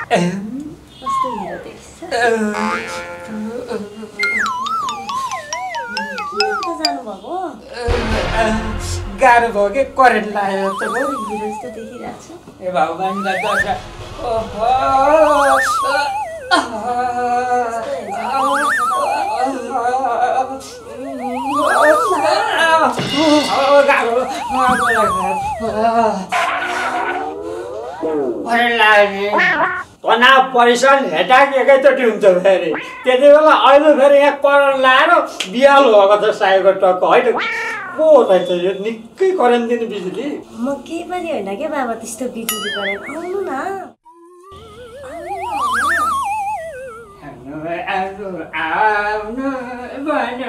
कस्तो हिरो देख्छ जानुभएको गाह्रो भयो कि करेन्ट लाग्यो त हिरो जस्तो देखिरहेको छ ए भगवान तनाव परिसन हेटाक एकैचोटि हुन्छ फेरि त्यति बेला अहिले फेरि यहाँ करेन्ट लाएर बिहाल भएको छ साईको टक्क होइन को रहेछ यो निकै करेन्ट दिने बिजुली म केही पनि होइन क्या बाबा त्यस्तो बिजुली करेन्ट आउनु न आउनु भन